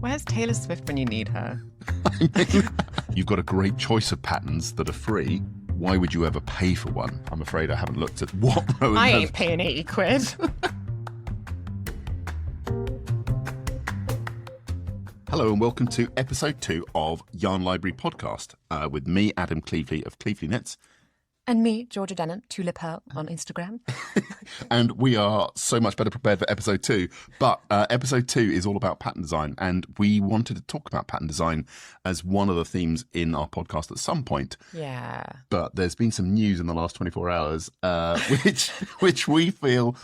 Where's Taylor Swift when you need her? You've got a great choice of patterns that are free. Why would you ever pay for one? I'm afraid I haven't looked at what Rowan I has... ain't paying 80 quid. Hello and welcome to episode 2 of Yarn Library Podcast with me, Adam Cleveley of Cleveley Knits. And me, Georgia Denham, Tulip Pearl on Instagram. And we are so much better prepared for episode 2. But episode 2 is all about pattern design. And we wanted to talk about pattern design as one of the themes in our podcast at some point. Yeah. But there's been some news in the last 24 hours, which we feel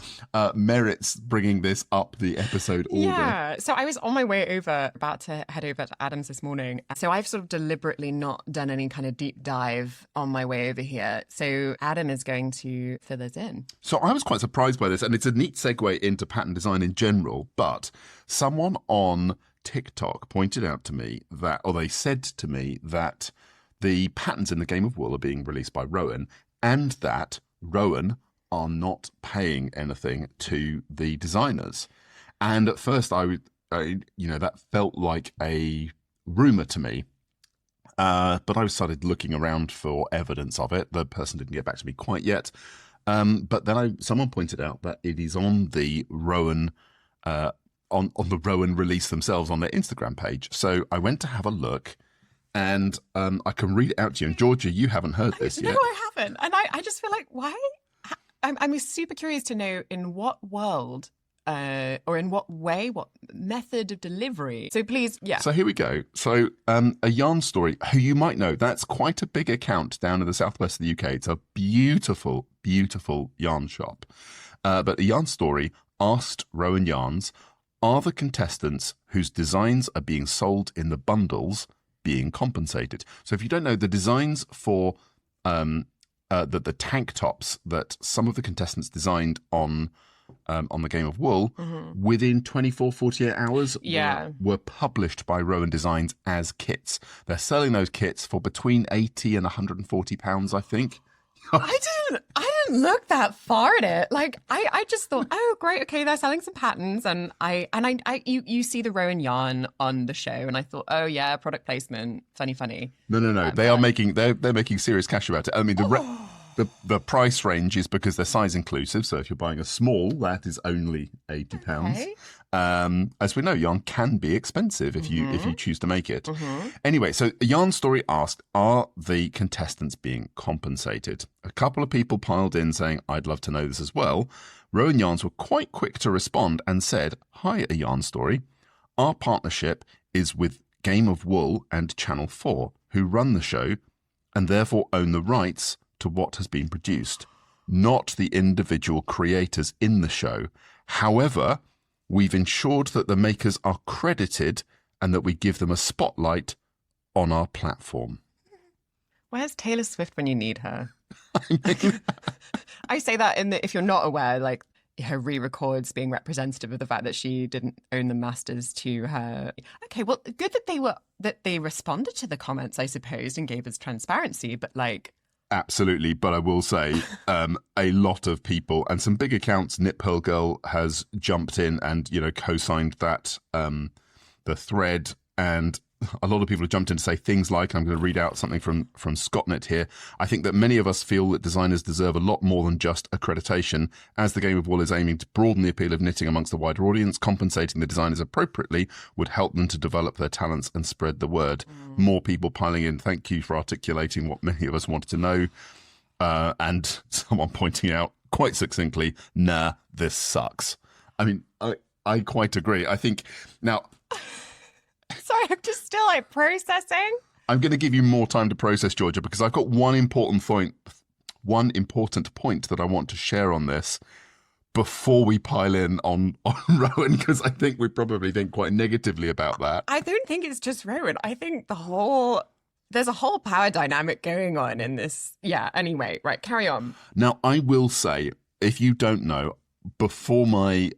merits bringing this up the episode order. Yeah. So I was on my way over, about to head over to Adam's this morning. So I've sort of deliberately not done any kind of deep dive on my way over here. So Adam is going to fill us in. So I was quite surprised by this, and it's a neat segue into pattern design in general, but someone on TikTok pointed out to me that, or they said to me that the patterns in the Game of Wool are being released by Rowan, and that Rowan are not paying anything to the designers. And at first that felt like a rumor to me. But I started looking around for evidence of it. The person didn't get back to me quite yet. But then someone pointed out that it is on the Rowan on the Rowan release themselves on their Instagram page. So I went to have a look, and I can read it out to you. And Georgia, you haven't heard this yet. No, I haven't. And I just feel like, why? I'm super curious to know in what world or in what way, what method of delivery. So please, yeah. So here we go. So a yarn story, who you might know, that's quite a big account down in the southwest of the UK. It's a beautiful, beautiful yarn shop. But a yarn story asked Rowan Yarns, are the contestants whose designs are being sold in the bundles being compensated? So if you don't know, the designs for the tank tops that some of the contestants designed on the Game of Wool, within 24, 48 hours were published by Rowan Designs as kits. They're selling those kits for between £80 and £140, I think. I didn't look that far at it. Like I just thought, oh great, okay, they're selling some patterns, and you see the Rowan yarn on the show, and I thought, oh yeah, product placement, funny. No. They're making serious cash about it. I mean, the price range is because they're size inclusive. So if you're buying a small, that is only £80. Okay. As we know, yarn can be expensive if you choose to make it. Anyway, so a yarn story asked, are the contestants being compensated? A couple of people piled in saying, I'd love to know this as well. Rowan Yarns were quite quick to respond and said, hi, a yarn story. Our partnership is with Game of Wool and Channel 4, who run the show and therefore own the rights to what has been produced, not the individual creators in the show. However, we've ensured that the makers are credited and that we give them a spotlight on our platform. Where's Taylor Swift when you need her? I say that if you're not aware, like her re-records being representative of the fact that she didn't own the masters to her. Okay, well, good that they responded to the comments, I suppose, and gave us transparency, but like... Absolutely, but I will say a lot of people and some big accounts. Knit Pearl Girl has jumped in and co-signed that the thread, and a lot of people have jumped in to say things like, I'm going to read out something from Scottnet here. I think that many of us feel that designers deserve a lot more than just accreditation. As the Game of Wool is aiming to broaden the appeal of knitting amongst a wider audience, compensating the designers appropriately would help them to develop their talents and spread the word. More people piling in. Thank you for articulating what many of us wanted to know. And someone pointing out quite succinctly, nah, this sucks. I mean, I quite agree. I think now... Sorry, I'm just still processing. I'm going to give you more time to process, Georgia, because I've got one important point that I want to share on this before we pile in on Rowan, because I think we probably think quite negatively about that. I don't think it's just Rowan. I think there's a whole power dynamic going on in this. Yeah, anyway, right, carry on. Now, I will say, if you don't know, before my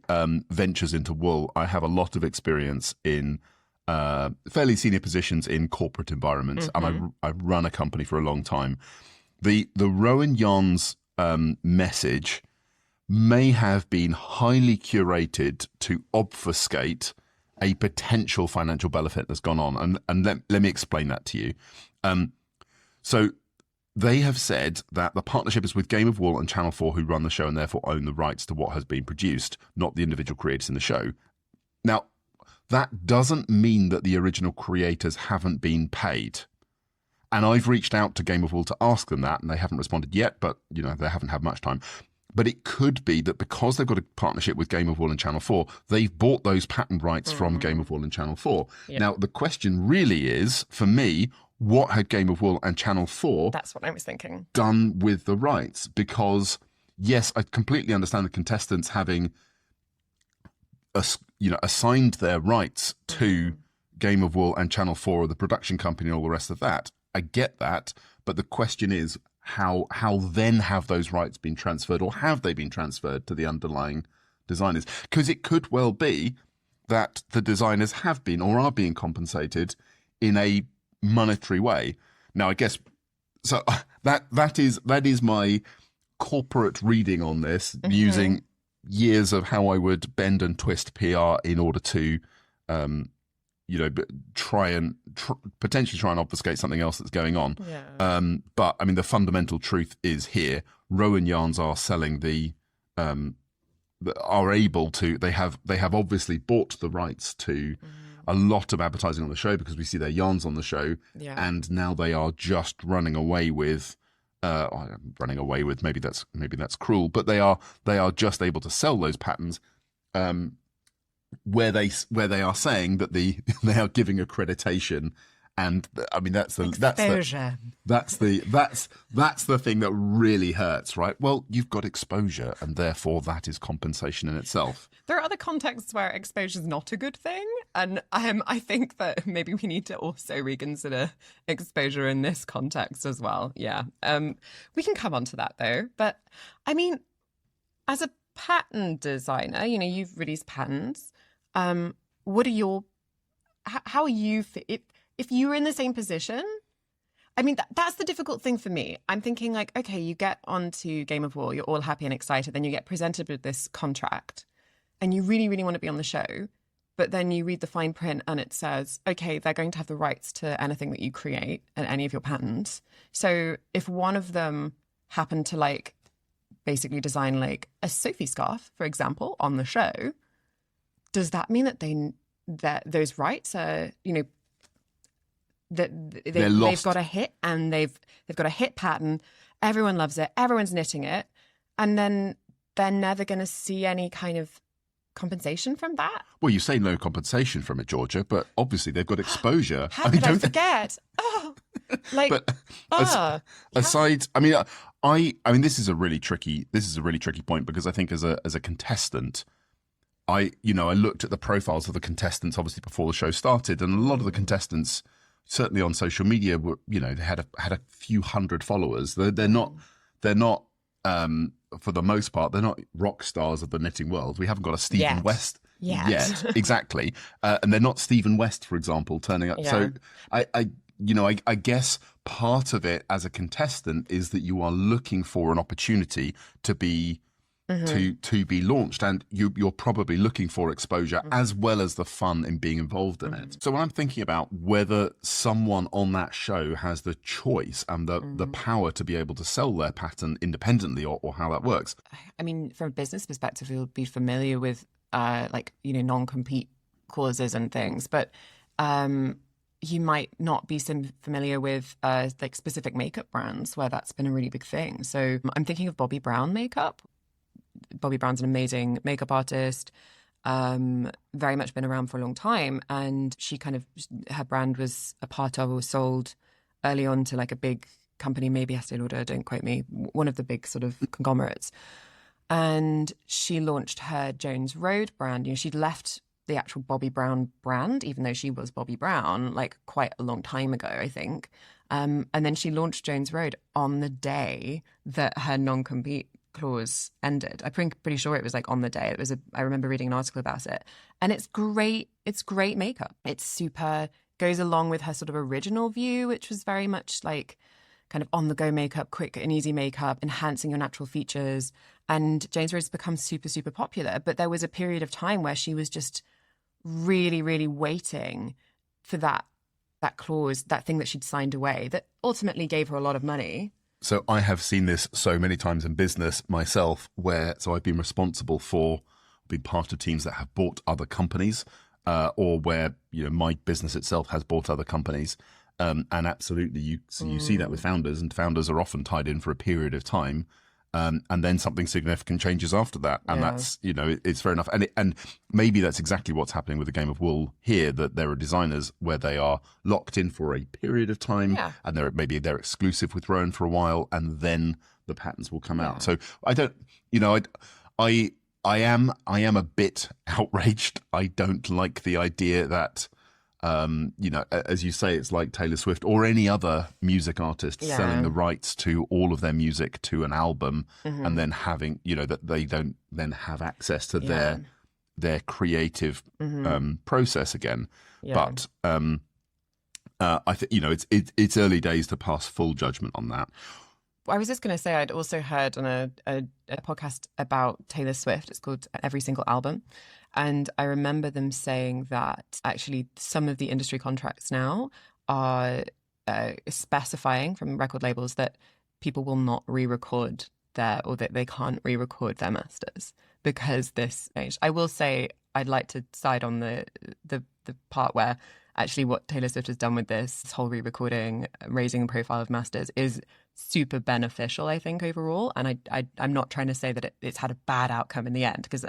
ventures into wool, I have a lot of experience in fairly senior positions in corporate environments, and I've run a company for a long time. The Rowan Yarns message may have been highly curated to obfuscate a potential financial benefit that's gone on. And let me explain that to you. So they have said that the partnership is with Game of Wool and Channel 4, who run the show and therefore own the rights to what has been produced, not the individual creators in the show. Now, that doesn't mean that the original creators haven't been paid. And I've reached out to Game of Wool to ask them that, and they haven't responded yet, but, they haven't had much time. But it could be that because they've got a partnership with Game of Wool and Channel 4, they've bought those patent rights from Game of Wool and Channel 4. Yep. Now, the question really is, for me, what had Game of Wool and Channel 4 That's what I was thinking. done with the rights? Because, yes, I completely understand the contestants having assigned their rights to Game of Wool and Channel 4, or the production company and all the rest of that. I get that, but the question is, how then have those rights been transferred, or have they been transferred to the underlying designers? Because it could well be that the designers have been or are being compensated in a monetary way. Now, I guess so. That is my corporate reading on this, using years of how I would bend and twist PR in order to potentially try and obfuscate something else that's going on. Yeah. But I mean, the fundamental truth is here. Rowan Yarns are selling are able to. They have obviously bought the rights to a lot of advertising on the show, because we see their yarns on the show, and now they are just running away with. Maybe that's cruel, but they are just able to sell those patterns. Where they are saying that they are giving accreditation, and I mean that's the thing that really hurts, right? Well, you've got exposure, and therefore that is compensation in itself. There are other contexts where exposure is not a good thing, and I think that maybe we need to also reconsider exposure in this context as well. Yeah, we can come on to that though. But I mean, as a patent designer, you've released patents. What are your, how are you, if you were in the same position? I mean, that's the difficult thing for me. I'm thinking like, okay, you get onto Game of War, you're all happy and excited, then you get presented with this contract and you really, really want to be on the show. But then you read the fine print and it says, okay, they're going to have the rights to anything that you create and any of your patents. So if one of them happened to basically design like a Sophie scarf, for example, on the show, does that mean that those rights are, that they've got a hit, and they've got a hit pattern, everyone loves it, everyone's knitting it, and then they're never going to see any kind of compensation from that? Well, you say no compensation from it, Georgia, but obviously they've got exposure. How could I forget? Aside, I mean, this is a really tricky point, because I think as a contestant, I looked at the profiles of the contestants obviously before the show started, and a lot of the contestants, certainly on social media, were they had a few hundred followers. They're not for the most part, they're not rock stars of the knitting world. We haven't got a Stephen West yet. Exactly, and they're not Stephen West, for example, turning up. Yeah. So I guess part of it as a contestant is that you are looking for an opportunity to be. To be launched, and you're probably looking for exposure as well as the fun in being involved in it. So when I'm thinking about whether someone on that show has the choice and the power to be able to sell their pattern independently, or how that works. I mean, from a business perspective, you'll be familiar with non-compete clauses and things, but you might not be familiar with specific makeup brands where that's been a really big thing. So I'm thinking of Bobbi Brown makeup. Bobbi Brown's an amazing makeup artist, very much been around for a long time. And her brand was a part of, or sold early on to a big company, maybe Estee Lauder, don't quote me, one of the big sort of conglomerates. And she launched her Jones Road brand. She'd left the actual Bobbi Brown brand, even though she was Bobbi Brown, quite a long time ago, I think. And then she launched Jones Road on the day that her non-compete clause ended. I'm pretty sure it was on the day. I remember reading an article about it, and it's great. It's great makeup. It's super, goes along with her sort of original view, which was very much kind of on the go makeup, quick and easy makeup, enhancing your natural features. And Jones Road's become super, super popular. But there was a period of time where she was just really, really waiting for that clause, that thing that she'd signed away that ultimately gave her a lot of money. So I have seen this so many times in business myself, so I've been responsible for being part of teams that have bought other companies, or where my business itself has bought other companies, and absolutely you see that with founders, and founders are often tied in for a period of time, and then something significant changes after that, and that's it's fair enough, and maybe that's exactly what's happening with the Game of Wool here, that there are designers where they are locked in for a period of time, and maybe they're exclusive with Rowan for a while, and then the patterns will come out. So I don't, I am a bit outraged. I don't like the idea that, as you say, it's like Taylor Swift or any other music artist selling the rights to all of their music to an album, and then having, that they don't then have access to their creative process again. But I think it's early days to pass full judgment on that. I was just going to say, I'd also heard on a podcast about Taylor Swift. It's called Every Single Album. And I remember them saying that actually some of the industry contracts now are specifying from record labels that people will not re-record or that they can't re-record their masters because this age. I will say I'd like to side on the part where actually what Taylor Swift has done with this whole re-recording, raising the profile of masters is super beneficial, I think, overall. And I'm not trying to say that it's had a bad outcome in the end, because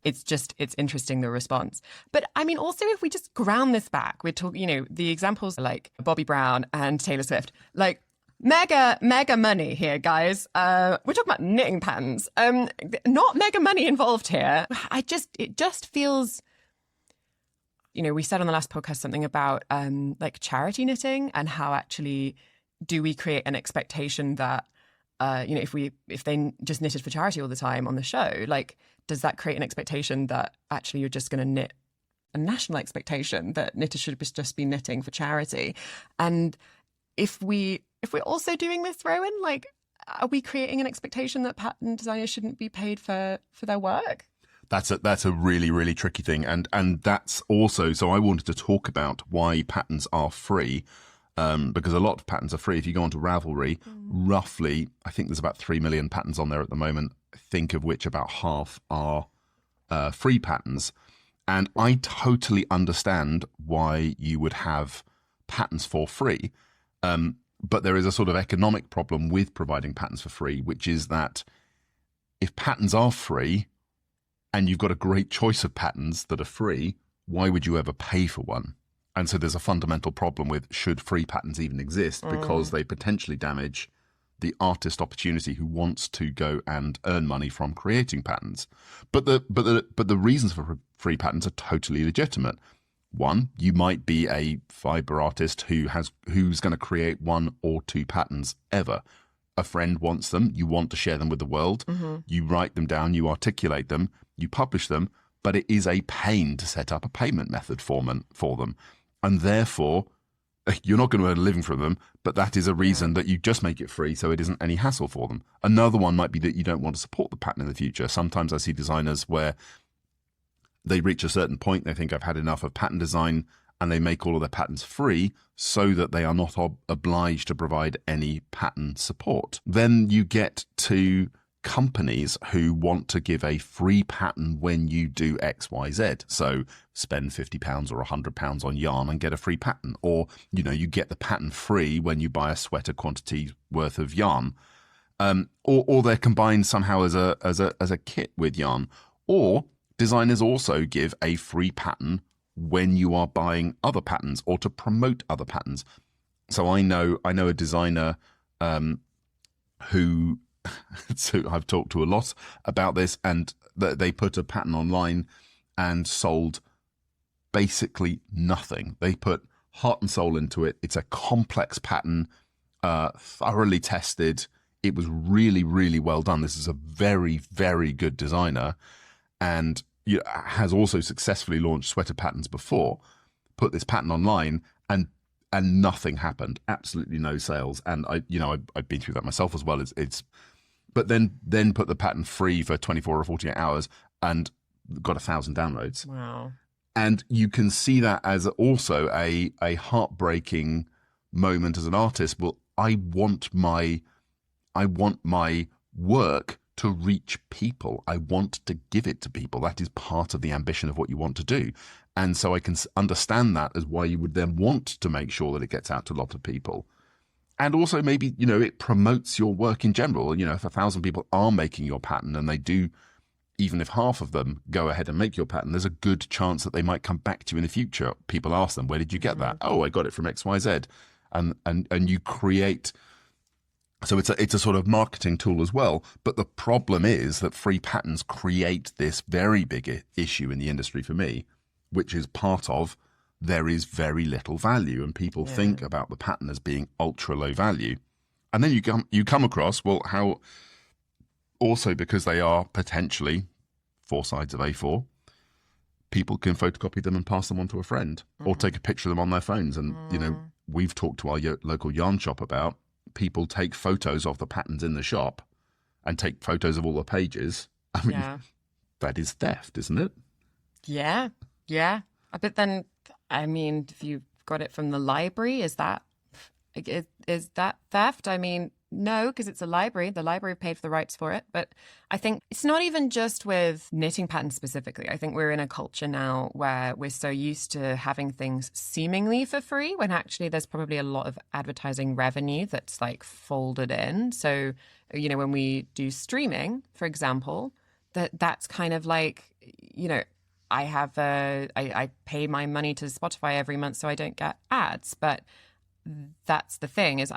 it's interesting, the response. But I mean, also, if we just ground this back, we're talking, the examples are like Bobby Brown and Taylor Swift, like mega money here, guys. We're talking about knitting patterns. Not mega money involved here. It just feels... we said on the last podcast something about like charity knitting, and how actually do we create an expectation that if they just knitted for charity all the time on the show, like does that create an expectation that actually you're just going to knit, a national expectation that knitters should just be knitting for charity? And if we're also doing this, Rowan, like are we creating an expectation that pattern designers shouldn't be paid for their work? That's a really, really tricky thing. And that's also, so I wanted to talk about why patterns are free, because a lot of patterns are free. If you go onto Ravelry, roughly, I think there's about 3 million patterns on there at the moment, I think of which about half are free patterns. And I totally understand why you would have patterns for free. But there is a sort of economic problem with providing patterns for free, which is that if patterns are free, and you've got a great choice of patterns that are free, why would you ever pay for one? And so there's a fundamental problem with, should free patterns even exist, because they potentially damage the artist opportunity who wants to go and earn money from creating patterns. But the reasons for free patterns are totally legitimate. One, you might be a fiber artist who's going to create 1 or 2 patterns ever. A friend wants them, you want to share them with the world, you write them down, you articulate them, you publish them, but it is a pain to set up a payment method for them. And therefore, you're not going to earn a living from them, but that is a reason that you just make it free so it isn't any hassle for them. Another one might be that you don't want to support the pattern in the future. Sometimes I see designers where they reach a certain point, they think, I've had enough of pattern design, and they make all of their patterns free so that they are not obliged to provide any pattern support. Then you get to companies who want to give a free pattern when you do X, Y, Z. So spend £50 or £100 on yarn and get a free pattern. Or, you get the pattern free when you buy a sweater quantity worth of yarn. Or they're combined somehow as a kit with yarn. Or designers also give a free pattern when you are buying other patterns or to promote other patterns. So I know a designer who so I've talked to a lot about this, and they put a pattern online and sold basically nothing. They put heart and soul into it. It's a complex pattern, thoroughly tested. It was really, really well done. This is a very, very good designer, and has also successfully launched sweater patterns before. Put this pattern online, and nothing happened. Absolutely no sales. And I've been through that myself as well. But then put the pattern free for 24 or 48 hours and got 1,000 downloads. Wow. And you can see that as also a heartbreaking moment as an artist. Well, I want my work to reach people. I want to give it to people. That is part of the ambition of what you want to do. And so I can understand that as why you would then want to make sure that it gets out to a lot of people. And also maybe, it promotes your work in general. If 1,000 people are making your pattern and they do, even if half of them go ahead and make your pattern, there's a good chance that they might come back to you in the future. People ask them, where did you get that? Oh, I got it from XYZ. And you create... So it's a sort of marketing tool as well. But the problem is that free patterns create this very big issue in the industry for me, which is part of there is very little value, and people think about the pattern as being ultra low value. And then you come across, well, how also because they are potentially 4 sides of A4, people can photocopy them and pass them on to a friend or take a picture of them on their phones. And, we've talked to our local yarn shop about people take photos of the patterns in the shop and take photos of all the pages. I mean, that is theft, isn't it? Yeah. But then, if you got it from the library, is that theft? No, because it's a library. The library paid for the rights for it. But I think it's not even just with knitting patterns specifically. I think we're in a culture now where we're so used to having things seemingly for free when actually there's probably a lot of advertising revenue that's like folded in. So, when we do streaming, for example, that's kind of like, I pay my money to Spotify every month so I don't get ads. But that's the thing is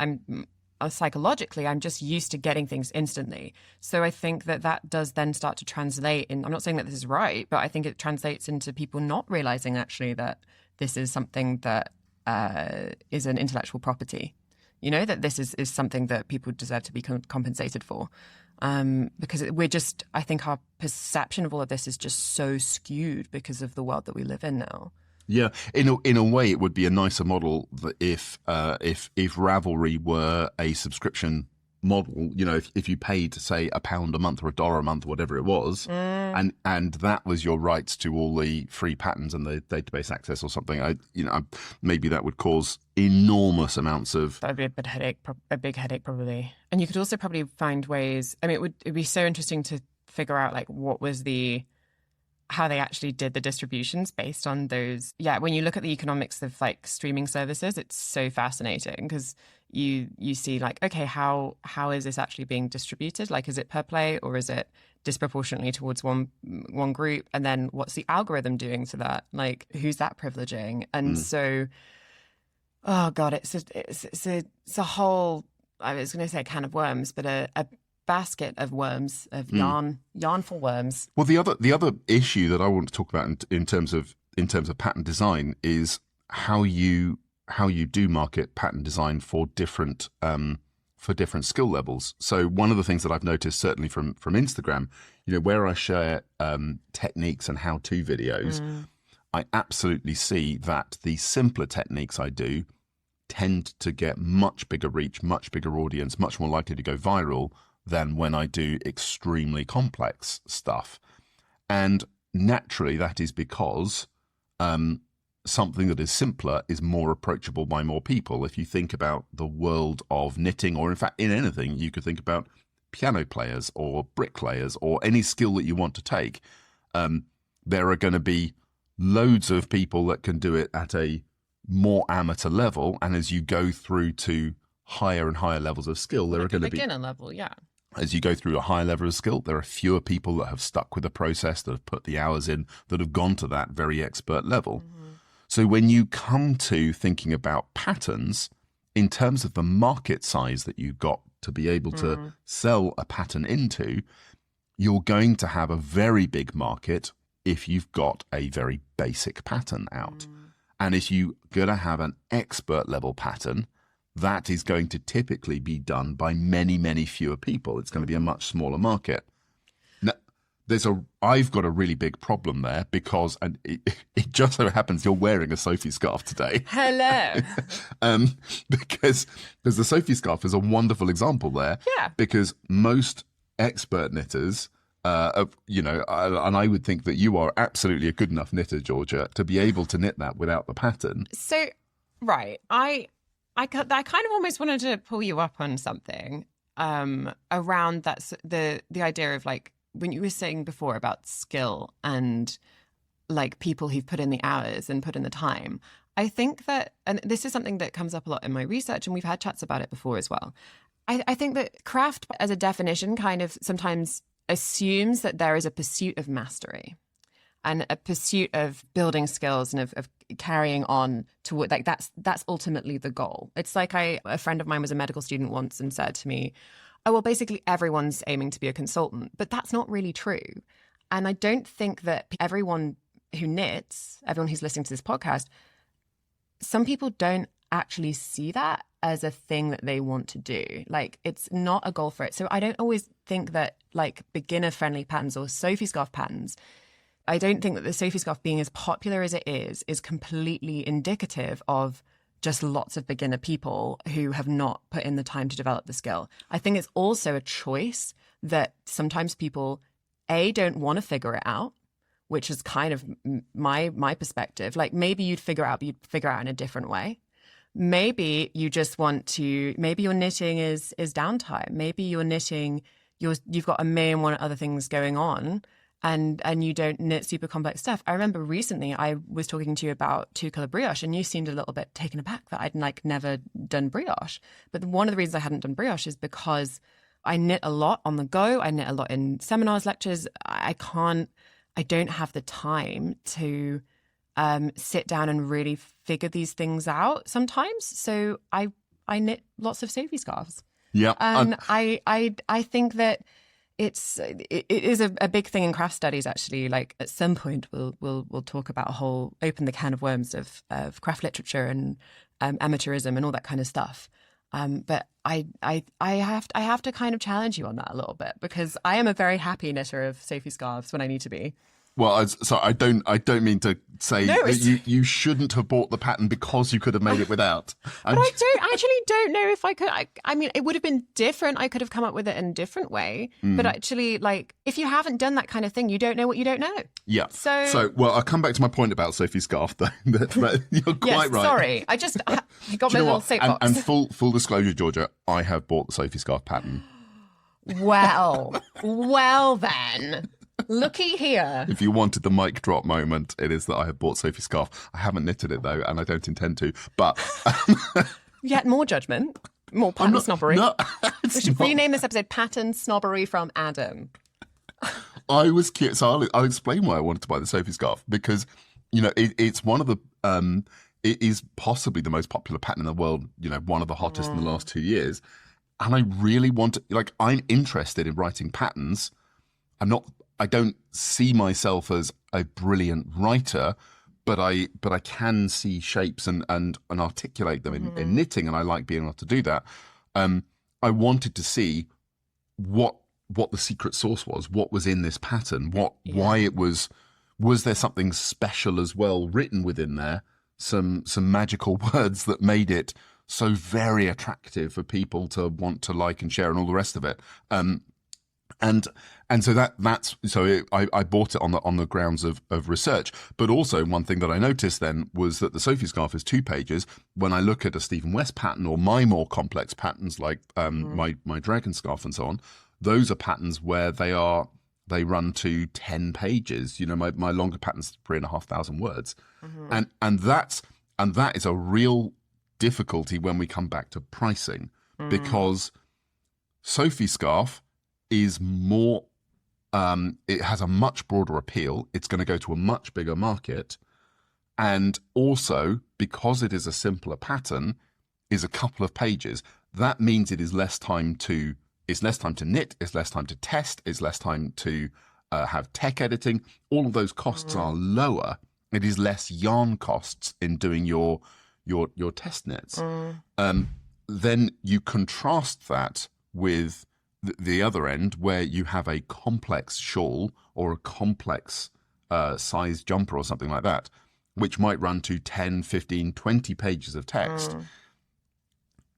psychologically, I'm just used to getting things instantly. So I think that does then start to translate in, I'm not saying that this is right, but I think it translates into people not realizing actually that this is something that is an intellectual property, that this is something that people deserve to be compensated for. Because I think our perception of all of this is just so skewed because of the world that we live in now. Yeah, in a way, it would be a nicer model that if Ravelry were a subscription model, if you paid, say, £1 a month or $1 a month, whatever it was, and that was your rights to all the free patterns and the database access or something, maybe that would cause enormous amounts of... That would be a big headache probably. And you could also probably find ways, it'd be so interesting to figure out like what was how they actually did the distributions based on those. Yeah, when you look at the economics of like streaming services, it's so fascinating because you see like, okay, how is this actually being distributed? Like, is it per play or is it disproportionately towards one group? And then what's the algorithm doing to that? Like, who's that privileging? And so, oh God, it's a whole, I was going to say a can of worms, but a basket of worms, of yarn for worms. Well, the other issue that I want to talk about in terms of pattern design is how you do market pattern design for different skill levels. So one of the things that I've noticed, certainly from Instagram, where I share techniques and how-to videos, I absolutely see that the simpler techniques I do tend to get much bigger reach, much bigger audience, much more likely to go viral than when I do extremely complex stuff. And naturally, that is because something that is simpler is more approachable by more people. If you think about the world of knitting, or in fact in anything, you could think about piano players or bricklayers or any skill that you want to take. There are going to be loads of people that can do it at a more amateur level. And as you go through to higher and higher levels of skill, there are going to be beginner level, yeah. As you go through a higher level of skill, there are fewer people that have stuck with the process, that have put the hours in, that have gone to that very expert level. So when you come to thinking about patterns, in terms of the market size that you've got to be able to sell a pattern into, you're going to have a very big market if you've got a very basic pattern out. And if you're going to have an expert level pattern, that is going to typically be done by many, many fewer people. It's going to be a much smaller market. Now, I've got a really big problem there because, and it just so happens you're wearing a Sophie scarf today. Hello. Because the Sophie scarf is a wonderful example there. Yeah. Because most expert knitters And I would think that you are absolutely a good enough knitter, Georgia, to be able to knit that without the pattern. So, right, I kind of almost wanted to pull you up on something around that the idea of like when you were saying before about skill and like people who've put in the hours and put in the time. I think that, and this is something that comes up a lot in my research, and we've had chats about it before as well. I think that craft as a definition kind of sometimes assumes that there is a pursuit of mastery and a pursuit of building skills and of carrying on to what, like that's ultimately the goal. It's like a friend of mine was a medical student once and said to me, oh, well, basically everyone's aiming to be a consultant, but that's not really true. And I don't think that everyone who knits, everyone who's listening to this podcast, some people don't actually see that as a thing that they want to do. Like, it's not a goal for it. So I don't always think that like beginner friendly patterns or Sophie scarf patterns, I don't think that the Sophie scarf being as popular as it is completely indicative of just lots of beginner people who have not put in the time to develop the skill. I think it's also a choice that sometimes people, don't want to figure it out, which is kind of my perspective. Like maybe you'd figure out in a different way. Maybe you just want to, maybe your knitting is downtime. Maybe you're knitting, you've got a million one other things going on and you don't knit super complex stuff. I remember recently I was talking to you about two-color brioche and you seemed a little bit taken aback that I'd like never done brioche. But one of the reasons I hadn't done brioche is because I knit a lot on the go. I knit a lot in seminars, lectures. I don't have the time to sit down and really figure these things out sometimes. So I knit lots of Sophie scarves. Yeah. And I think that it is a big thing in craft studies, actually. Like at some point we'll talk about open the can of worms of craft literature and amateurism and all that kind of stuff. But I have to kind of challenge you on that a little bit because I am a very happy knitter of Sophie scarves when I need to be. Well, so I don't mean to say that you shouldn't have bought the pattern because you could have made it without. But I don't know if I could. I mean, it would have been different. I could have come up with it in a different way. But actually, like, if you haven't done that kind of thing, you don't know what you don't know. Yeah. So well, I'll come back to my point about Sophie scarf, though. But you're quite right. Sorry, I got my little soapbox. And full disclosure, Georgia, I have bought the Sophie scarf pattern. Well then. Looky here. If you wanted the mic drop moment, it is that I have bought Sophie scarf. I haven't knitted it though, and I don't intend to. But yet more judgment, more pattern snobbery. No, we should rename this episode "Pattern Snobbery from Adam." I was curious, so I'll explain why I wanted to buy the Sophie scarf because it's one of the. It is possibly the most popular pattern in the world. One of the hottest in the last 2 years, and I really want to. Like, I'm interested in writing patterns. I don't see myself as a brilliant writer, but I can see shapes and articulate them in knitting, and I like being able to do that. I wanted to see what the secret sauce was, what was in this pattern, why it was there something special as well written within there, some magical words that made it so very attractive for people to want to like and share and all the rest of it. And so I bought it on the grounds of research. But also one thing that I noticed then was that the Sophie scarf is 2 pages. When I look at a Stephen West pattern or my more complex patterns like my dragon scarf and so on, those are patterns where they run to 10 pages. My longer pattern's 3,500 words, and that is a real difficulty when we come back to pricing because Sophie scarf is more, it has a much broader appeal. It's going to go to a much bigger market. And also, because it is a simpler pattern, is a couple of pages. That means it is less time to knit, it's less time to test, it's less time to have tech editing. All of those costs are lower. It is less yarn costs in doing your test knits. Then you contrast that with the other end where you have a complex shawl or a complex size jumper or something like that, which might run to 10, 15, 20 pages of text.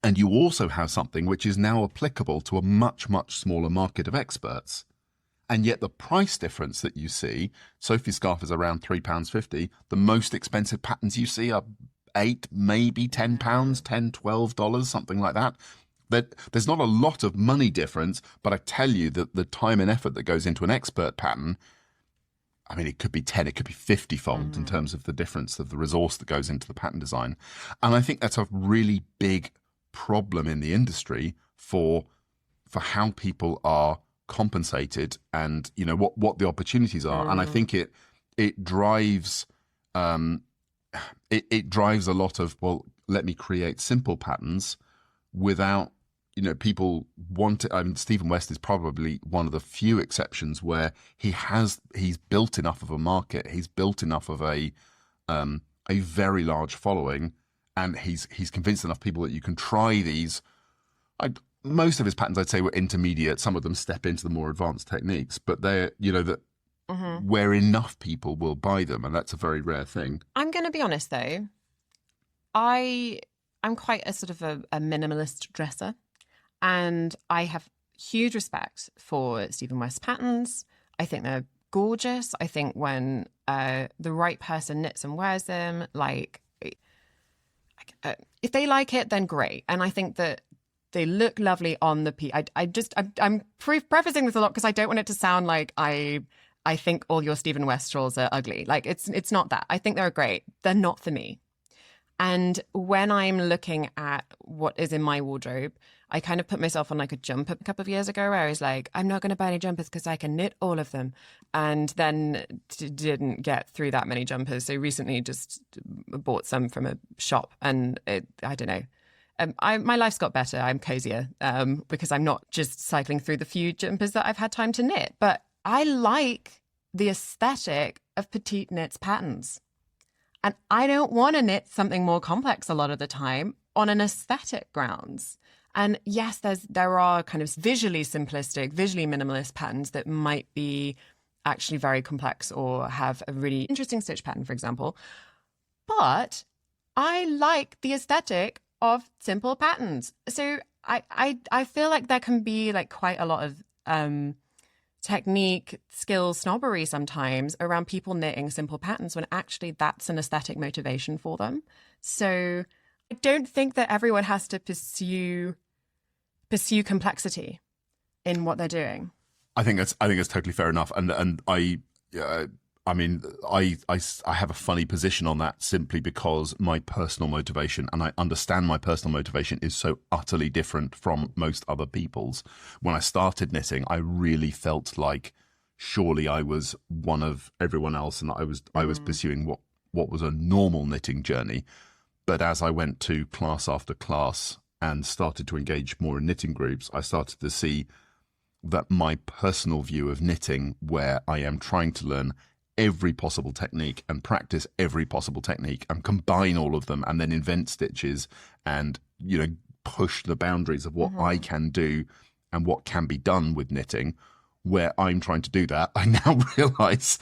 And you also have something which is now applicable to a much, much smaller market of experts. And yet the price difference that you see, Sophie's scarf is around £3.50. The most expensive patterns you see are £8, maybe £10, $10, $12, something like that. There's not a lot of money difference, but I tell you that the time and effort that goes into an expert pattern, I mean, it could be 10, it could be 50-fold in terms of the difference of the resource that goes into the pattern design. And I think that's a really big problem in the industry for how people are compensated and, you know, what the opportunities are. And I think it drives it drives a lot of, well, let me create simple patterns without, you know, people want it. I mean, Stephen West is probably one of the few exceptions where he's built enough of a market, he's built enough of a very large following, and he's convinced enough people that you can try these. Most of his patterns, I'd say, were intermediate. Some of them step into the more advanced techniques, but they're, you know, that where enough people will buy them, and that's a very rare thing. I'm going to be honest, though. I'm quite a sort of a minimalist dresser, and I have huge respect for Stephen West patterns. I think they're gorgeous. I think when the right person knits and wears them, like, if they like it, then great. And I think that they look lovely on the piece. I'm prefacing this a lot because I don't want it to sound like I think all your Stephen West shawls are ugly. Like, it's not that. I think they're great. They're not for me. And when I'm looking at what is in my wardrobe, I kind of put myself on like a jump a couple of years ago where I was like, I'm not going to buy any jumpers because I can knit all of them. And then didn't get through that many jumpers. So recently just bought some from a shop, and I don't know. My life's got better. I'm cozier because I'm not just cycling through the few jumpers that I've had time to knit. But I like the aesthetic of petite knits patterns. And I don't want to knit something more complex a lot of the time on an aesthetic grounds. And yes, there are kind of visually simplistic, visually minimalist patterns that might be actually very complex or have a really interesting stitch pattern, for example. But I like the aesthetic of simple patterns. So I feel like there can be like quite a lot of technique, skill, snobbery sometimes around people knitting simple patterns when actually that's an aesthetic motivation for them. So I don't think that everyone has to pursue complexity in what they're doing. I think it's totally fair enough, and I mean, I have a funny position on that simply because my personal motivation, and I understand my personal motivation, is so utterly different from most other people's. When I started knitting, I really felt like surely I was one of everyone else, and I was pursuing what was a normal knitting journey. But as I went to class after class and started to engage more in knitting groups, I started to see that my personal view of knitting, where I am trying to learn every possible technique and practice every possible technique and combine all of them and then invent stitches and, you know, push the boundaries of what I can do and what can be done with knitting, where I'm trying to do that, I now realize,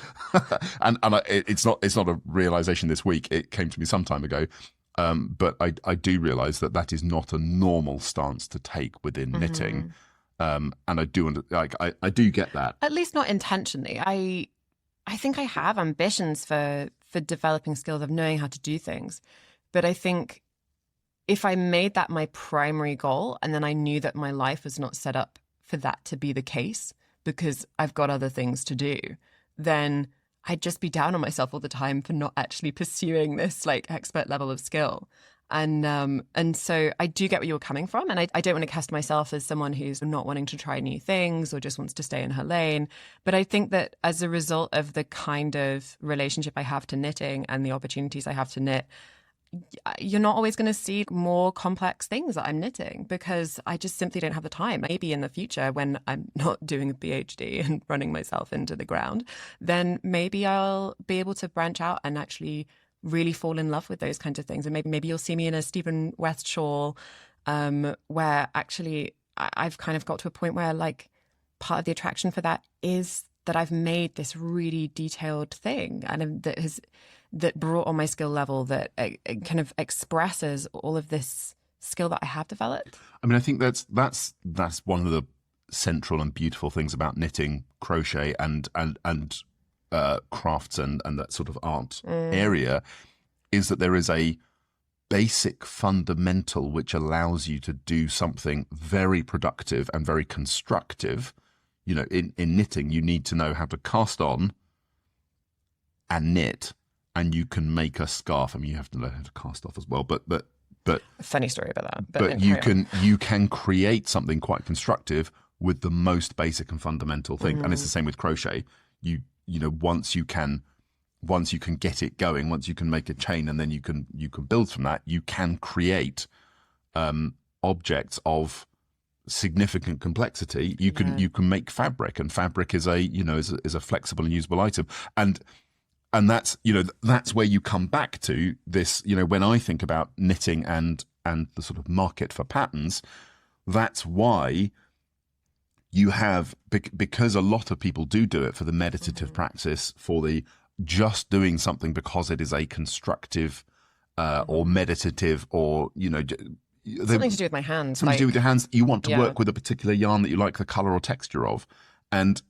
it's not a realization this week, it came to me some time ago, but I do realize that is not a normal stance to take within knitting. And I do get that. At least not intentionally. I think I have ambitions for developing skills of knowing how to do things. But I think if I made that my primary goal and then I knew that my life was not set up for that to be the case because I've got other things to do, then I'd just be down on myself all the time for not actually pursuing this like expert level of skill. And so I do get where you're coming from. And I don't want to cast myself as someone who's not wanting to try new things or just wants to stay in her lane. But I think that as a result of the kind of relationship I have to knitting and the opportunities I have to knit, you're not always going to see more complex things that I'm knitting because I just simply don't have the time. Maybe in the future when I'm not doing a PhD and running myself into the ground, then maybe I'll be able to branch out and actually really fall in love with those kinds of things. And maybe you'll see me in a Stephen West shawl where actually I've kind of got to a point where like part of the attraction for that is that I've made this really detailed thing and that brought on my skill level that it kind of expresses all of this skill that I have developed. I mean, I think that's one of the central and beautiful things about knitting, crochet, and crafts and that sort of art area is that there is a basic fundamental which allows you to do something very productive and very constructive. You know, in knitting, you need to know how to cast on and knit, and you can make a scarf. I mean, you have to know how to cast off as well, but funny story about that. But you can create something quite constructive with the most basic and fundamental thing. And it's the same with crochet. You know, once you can get it going, once you can make a chain, and then you can build from that, you can create objects of significant complexity. You can make fabric, and fabric is a flexible and usable item. And that's, you know, that's where you come back to this, you know, when I think about knitting and the sort of market for patterns, that's why you have, because a lot of people do it for the meditative practice, for the just doing something because it is a constructive or meditative, or, you know, something to do with my hands. Something to do with your hands. You want to work with a particular yarn that you like the colour or texture of. And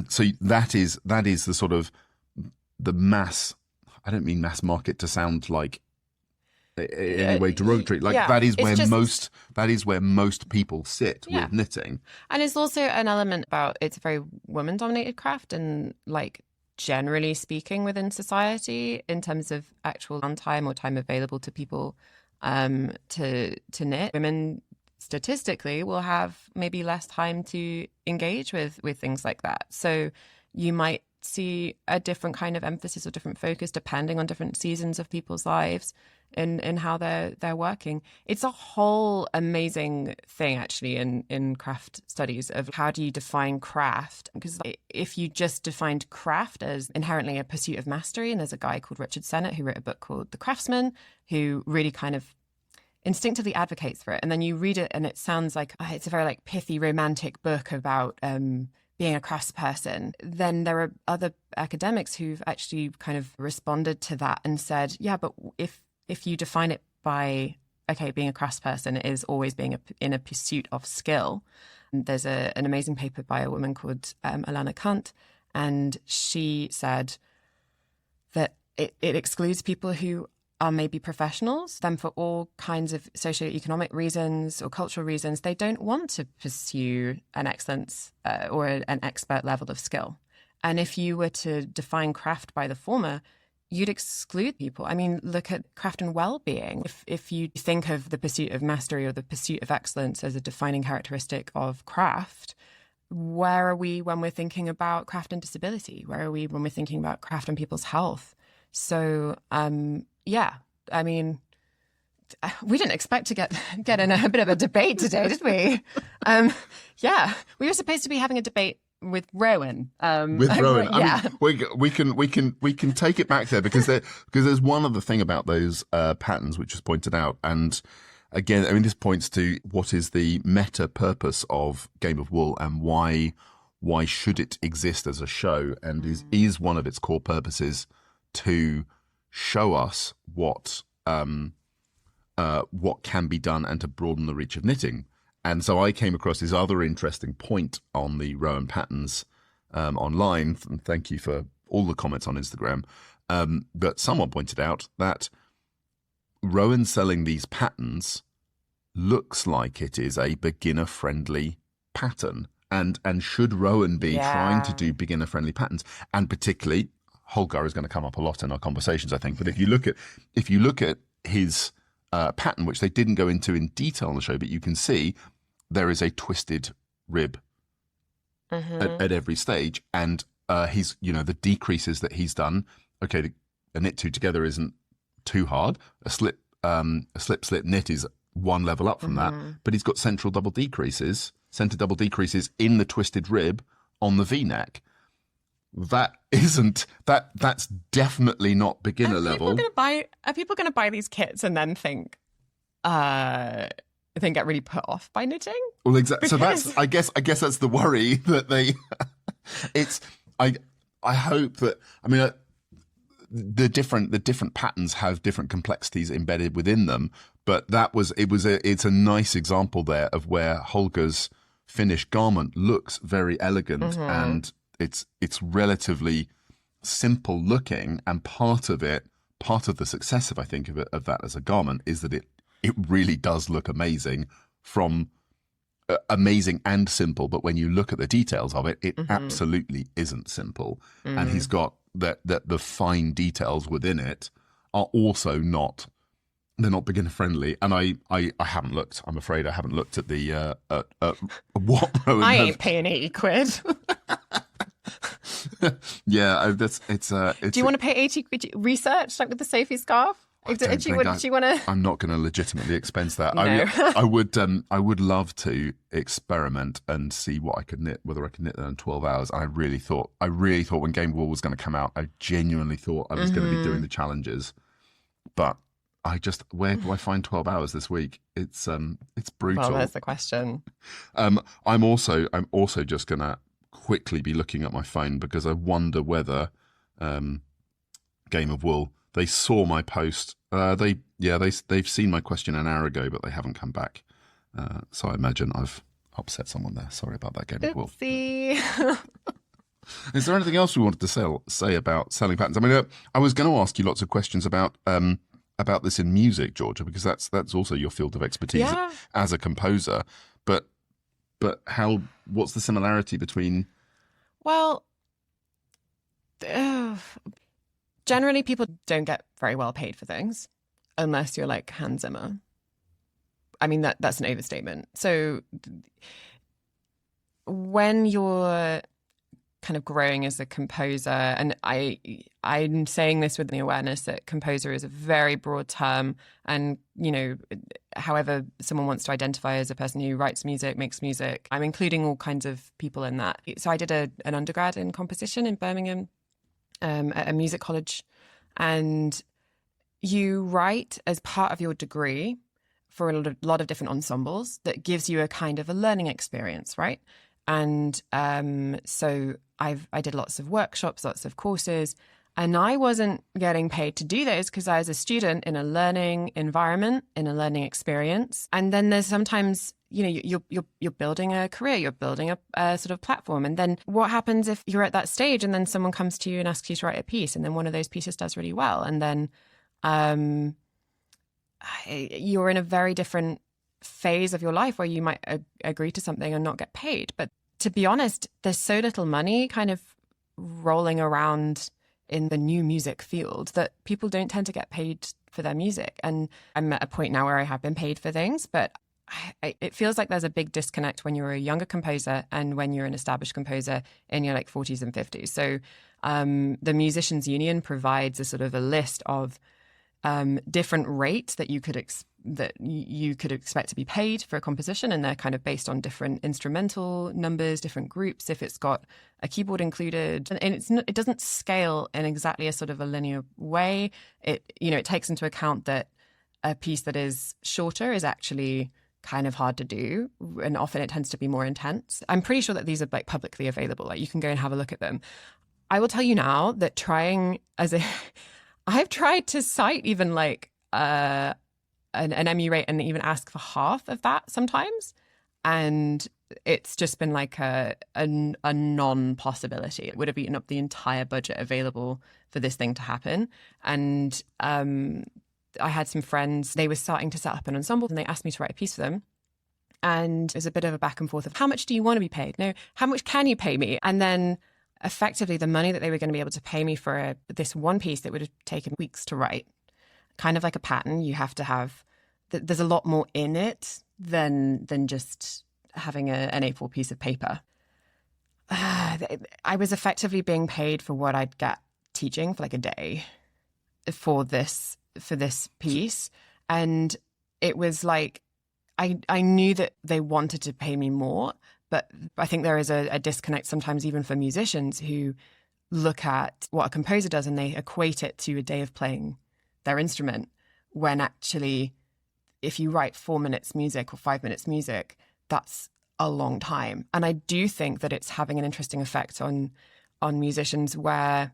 so that is the sort of the mass, I don't mean mass market to sound like in any way derogatory. Like that is where most people sit with knitting. And it's also an element about, it's a very woman dominated craft, and like generally speaking within society in terms of actual time or time available to people to knit, women statistically will have maybe less time to engage with things like that. So you might see a different kind of emphasis or different focus depending on different seasons of people's lives in how they're working. It's a whole amazing thing actually in craft studies of how do you define craft, because if you just defined craft as inherently a pursuit of mastery, and there's a guy called Richard Sennett who wrote a book called The Craftsman who really kind of instinctively advocates for it, and then you read it and it sounds like it's a very like pithy romantic book about being a craftsperson. Then there are other academics who've actually kind of responded to that and said, yeah, but if you define it by, okay, being a craftsperson is always being in a pursuit of skill. There's an amazing paper by a woman called Alana Kunt, and she said that it excludes people who are maybe professionals. Then for all kinds of socioeconomic reasons or cultural reasons, they don't want to pursue an excellence or an expert level of skill. And if you were to define craft by the former, you'd exclude people. I mean, look at craft and well-being. If you think of the pursuit of mastery or the pursuit of excellence as a defining characteristic of craft, where are we when we're thinking about craft and disability? Where are we when we're thinking about craft and people's health? So, yeah, I mean, we didn't expect to get in a bit of a debate today, did we? Yeah, we were supposed to be having a debate with Rowan. With Rowan, yeah. I mean, we can take it back there because there's one other thing about those patterns which was pointed out, and again, I mean, this points to what is the meta purpose of Game of Wool and why should it exist as a show, and is one of its core purposes to show us what can be done and to broaden the reach of knitting. And so I came across this other interesting point on the Rowan patterns online. And thank you for all the comments on Instagram. But someone pointed out that Rowan selling these patterns looks like it is a beginner-friendly pattern. And should Rowan be trying to do beginner-friendly patterns? And particularly, Holger is going to come up a lot in our conversations, I think. But if you look at his pattern, which they didn't go into in detail on the show, but you can see there is a twisted rib at every stage, and he's, you know, the decreases that he's done. Okay, a knit two together isn't too hard. A slip slip knit is one level up from that, but he's got center double decreases in the twisted rib on the V-neck. That's definitely not beginner level. Are people going to buy these kits and then think, get really put off by knitting? Well, exactly. So that's, I guess that's the worry that they. I hope that, I mean, the different patterns have different complexities embedded within them, but it's a nice example there of where Holger's finished garment looks very elegant, Mm-hmm. and it's relatively simple looking, and part of the success of, I think, of that as a garment is that it really does look amazing from amazing and simple, but when you look at the details of it, it Mm-hmm. absolutely isn't simple. And he's Mm. got that the fine details within it are also not, they're not beginner friendly. And I haven't looked. I'm afraid I haven't looked at the what Rowan I have. ain't paying 80 quid. Yeah, that's it's Do you want to pay 80 quid research, like with the Sophie scarf? I don't Do you, think do you want to? I'm not going to legitimately expense that. No. I would love to experiment and see what I could knit, whether I could knit that in 12 hours. I really thought when Game Ball was going to come out, I genuinely thought I was going to be doing the challenges, but where do I find 12 hours this week? It's brutal. Well, that's the question. I'm also just going to quickly be looking at my phone because I wonder whether Game of Wool, they saw my post. They've seen my question an hour ago, but they haven't come back. So I imagine I've upset someone there. Sorry about that, Game of Wool. Oopsie. Is there anything else we wanted to say about selling patterns? I mean, I was going to ask you lots of questions about this in music, Georgia, because that's also your field of expertise Yeah. as a composer. But what's the similarity between? Well, generally people don't get very well paid for things unless you're like Hans Zimmer. I mean, that's an overstatement. So when you're kind of growing as a composer, and I'm saying this with the awareness that composer is a very broad term, and however someone wants to identify as a person who writes music, makes music, I'm including all kinds of people in that. So I did an undergrad in composition in Birmingham at a music college, and you write as part of your degree for a lot of different ensembles that gives you a kind of a learning experience, right? And so I did lots of workshops, lots of courses, and I wasn't getting paid to do those because I was a student in a learning environment, in a learning experience. And then there's sometimes, you're building a career, you're building a sort of platform. And then what happens if you're at that stage and then someone comes to you and asks you to write a piece, and then one of those pieces does really well, and then you're in a very different phase of your life where you might agree to something and not get paid. But to be honest, there's so little money kind of rolling around in the new music field that people don't tend to get paid for their music. And I'm at a point now where I have been paid for things, but it feels like there's a big disconnect when you're a younger composer and when you're an established composer in your like 40s and 50s. So the Musicians Union provides a sort of a list of different rates that you could expect to be paid for a composition, and they're kind of based on different instrumental numbers, different groups, if it's got a keyboard included, and it doesn't scale in exactly a sort of a linear way. It takes into account that a piece that is shorter is actually kind of hard to do, and often it tends to be more intense. I'm pretty sure that these are like publicly available, like you can go and have a look at them. I will tell you now that I've tried to cite even like an MU rate and even ask for half of that sometimes, and it's just been like a non-possibility. It would have eaten up the entire budget available for this thing to happen. And I had some friends, they were starting to set up an ensemble, and they asked me to write a piece for them. And it was a bit of a back and forth of how much do you want to be paid? No, how much can you pay me? And then effectively the money that they were going to be able to pay me for this one piece that would have taken weeks to write, kind of like a pattern, you have to have, there's a lot more in it than just having an A4 piece of paper. I was effectively being paid for what I'd get teaching for like a day for this piece. And it was like, I knew that they wanted to pay me more, but I think there is a disconnect sometimes even for musicians who look at what a composer does and they equate it to a day of playing their instrument, when actually if you write 4 minutes music or 5 minutes music, that's a long time. And I do think that it's having an interesting effect on musicians where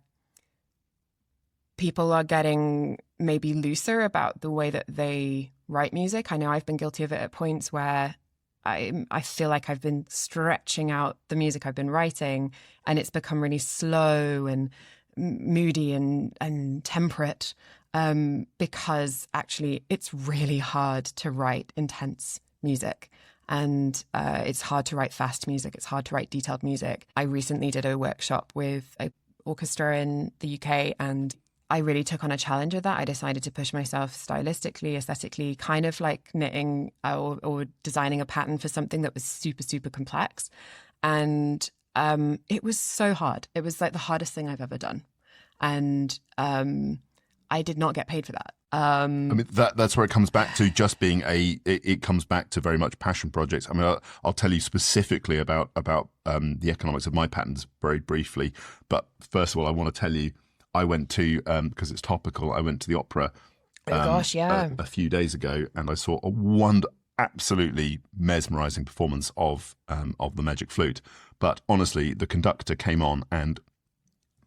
people are getting maybe looser about the way that they write music. I know I've been guilty of it at points where I feel like I've been stretching out the music I've been writing, and it's become really slow and moody and temperate, because actually it's really hard to write intense music. And it's hard to write fast music. It's hard to write detailed music. I recently did a workshop with an orchestra in the UK, and I really took on a challenge with that. I decided to push myself stylistically, aesthetically, kind of like knitting or designing a pattern for something that was super, super complex. And it was so hard. It was like the hardest thing I've ever done. And I did not get paid for that. I mean, that's where it comes back to just being it comes back to very much passion projects. I mean, I'll tell you specifically about the economics of my patterns very briefly. But first of all, I want to tell you, I went to, because it's topical, I went to the opera a few days ago, and I saw a absolutely mesmerizing performance of the Magic Flute. But honestly, the conductor came on and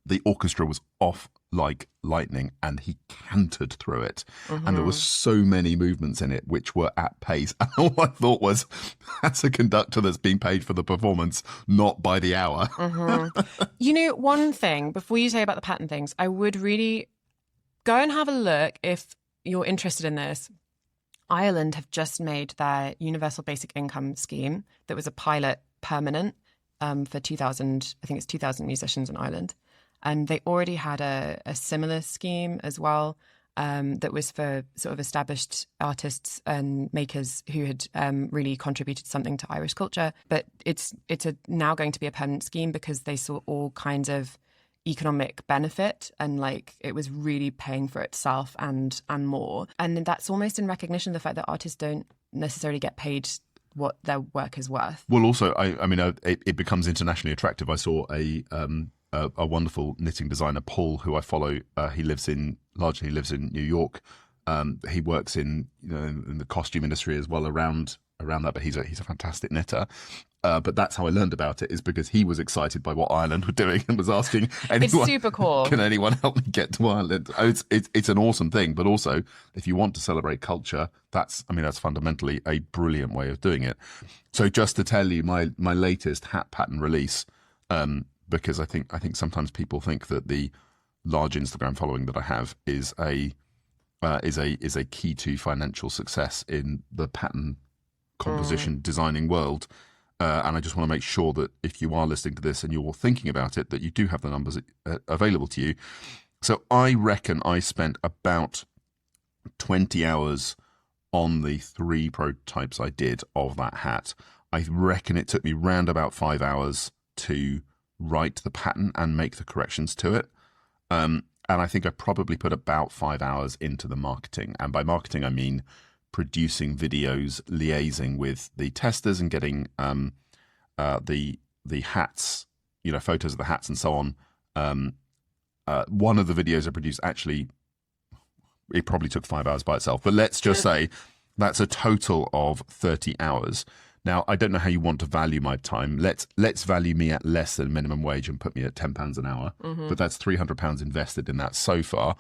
the orchestra was off like lightning, and he cantered through it. Mm-hmm. And there were so many movements in it which were at pace. And all I thought was, that's a conductor that's being paid for the performance, not by the hour. Mm-hmm. One thing, before you say about the pattern things, I would really go and have a look if you're interested in this. Ireland have just made their universal basic income scheme that was a pilot permanent for 2,000, I think it's 2,000 musicians in Ireland. And they already had a similar scheme as well, that was for sort of established artists and makers who had really contributed something to Irish culture. But it's now going to be a permanent scheme because they saw all kinds of economic benefit, and like it was really paying for itself and more. And that's almost in recognition of the fact that artists don't necessarily get paid what their work is worth. Well, also, I mean, it becomes internationally attractive. I saw a wonderful knitting designer, Paul, who I follow. He largely lives in New York. He works in the costume industry as well around that. But he's a fantastic knitter. But that's how I learned about it, is because he was excited by what Ireland were doing and was asking anyone, it's super cool. Can anyone help me get to Ireland? It's an awesome thing. But also, if you want to celebrate culture, that's fundamentally a brilliant way of doing it. So just to tell you, my latest hat pattern release. Because I think sometimes people think that the large Instagram following that I have is a key to financial success in the pattern composition designing world. And I just want to make sure that if you are listening to this and you're thinking about it, that you do have the numbers available to you. So I reckon I spent about 20 hours on the 3 prototypes I did of that hat. I reckon it took me round about 5 hours to write the pattern and make the corrections to it. And I think I probably put about 5 hours into the marketing. And by marketing, I mean producing videos, liaising with the testers and getting the hats, photos of the hats and so on. One of the videos I produced, actually, it probably took 5 hours by itself. But let's just say that's a total of 30 hours. Now, I don't know how you want to value my time. Let's value me at less than minimum wage and put me at £10 an hour. Mm-hmm. But that's £300 invested in that so far.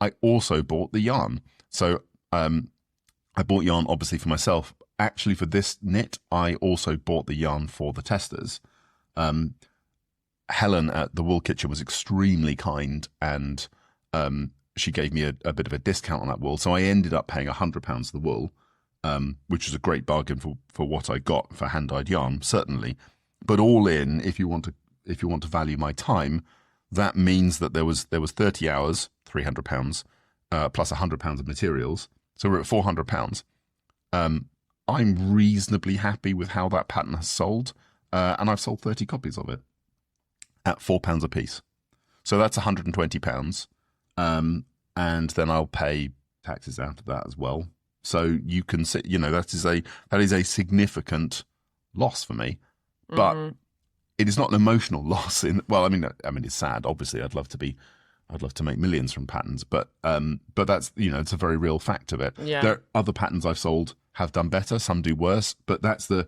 I also bought the yarn. So I bought yarn, obviously, for myself. Actually, for this knit, I also bought the yarn for the testers. Helen at the Wool Kitchen was extremely kind, and she gave me a bit of a discount on that wool. So I ended up paying £100 for the wool. Which was a great bargain for what I got for hand-dyed yarn, certainly. But all in, if you want to value my time, that means that there was 30 hours, £300, plus £100 of materials, so we're at £400. I'm reasonably happy with how that pattern has sold, and I've sold 30 copies of it at £4 a piece. So that's £120, and then I'll pay taxes out of that as well. So you can see, that is a significant loss for me, but it is not an emotional loss. It's sad. Obviously, I'd love to make millions from patterns, but that's it's a very real fact of it. Yeah. There are other patterns I've sold have done better. Some do worse, but that's the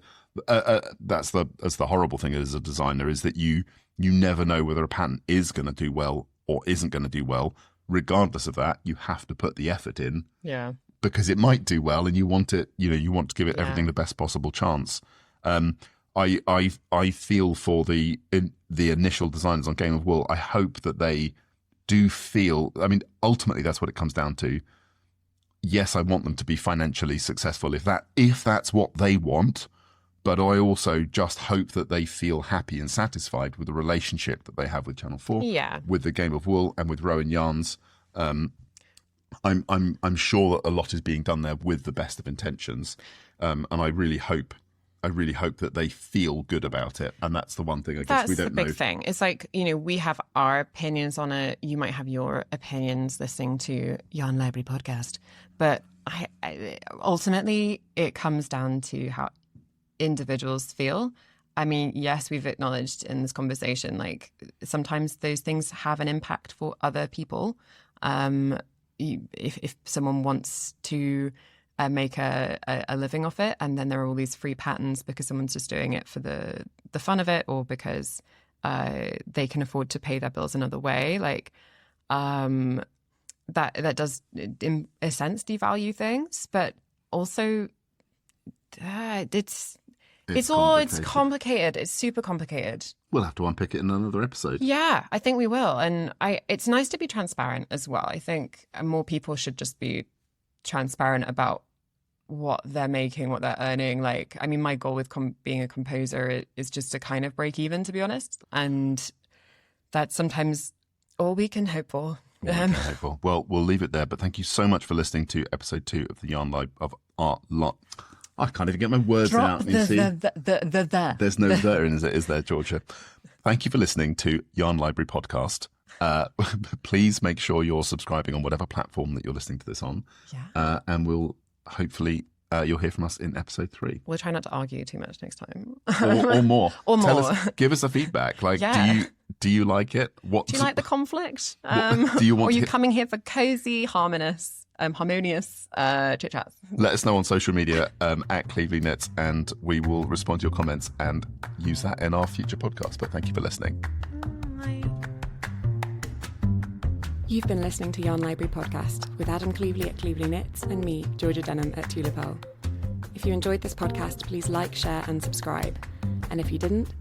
horrible thing as a designer, is that you never know whether a pattern is going to do well or isn't going to do well. Regardless of that, you have to put the effort in. Yeah. because it might do well, and you want it. You want to give it Yeah. everything the best possible chance. I feel for the initial designers on Game of Wool. I hope that they do feel. I mean, ultimately, that's what it comes down to. Yes, I want them to be financially successful if that's what they want. But I also just hope that they feel happy and satisfied with the relationship that they have with Channel 4, with the Game of Wool, and with Rowan Yarns. I'm sure that a lot is being done there with the best of intentions, and I really hope that they feel good about it. And that's the one thing I guess we don't know. That's the big thing. It's like, we have our opinions on it. You might have your opinions listening to Yarn Library podcast, but I ultimately it comes down to how individuals feel. I mean, yes, we've acknowledged in this conversation, like sometimes those things have an impact for other people. If someone wants to make a living off it, and then there are all these free patterns because someone's just doing it for the fun of it, or because they can afford to pay their bills another way, like that does in a sense devalue things, but also it's complicated. It's super complicated. We'll have to unpick it in another episode. Yeah, I think we will. And it's nice to be transparent as well. I think more people should just be transparent about what they're making, what they're earning. Like, I mean, my goal with being a composer is just to kind of break even, to be honest. And that's sometimes all we can hope for. Well, we'll leave it there. But thank you so much for listening to episode 2 of the Yarn Library of Art Lot. I can't even get my words out. You see, there's no there in it, is there, Georgia? Thank you for listening to Yarn Library podcast. Please make sure you're subscribing on whatever platform that you're listening to this on. Yeah. And we'll hopefully you'll hear from us in episode 3. We'll try not to argue too much next time. Or more. Or Tell more. Give us a feedback. Like, do you like it? Do you like the conflict? Do you want? Or are you coming here for cozy, harmonious chit chats? Let us know on social media at Cleveland Knits, and we will respond to your comments and use that in our future podcast. But thank you for listening. You've been listening to Yarn Library podcast with Adam Cleveley at Cleveley Knits and me, Georgia Denham at Tulipel. If you enjoyed this podcast, please like, share and subscribe. And if you didn't,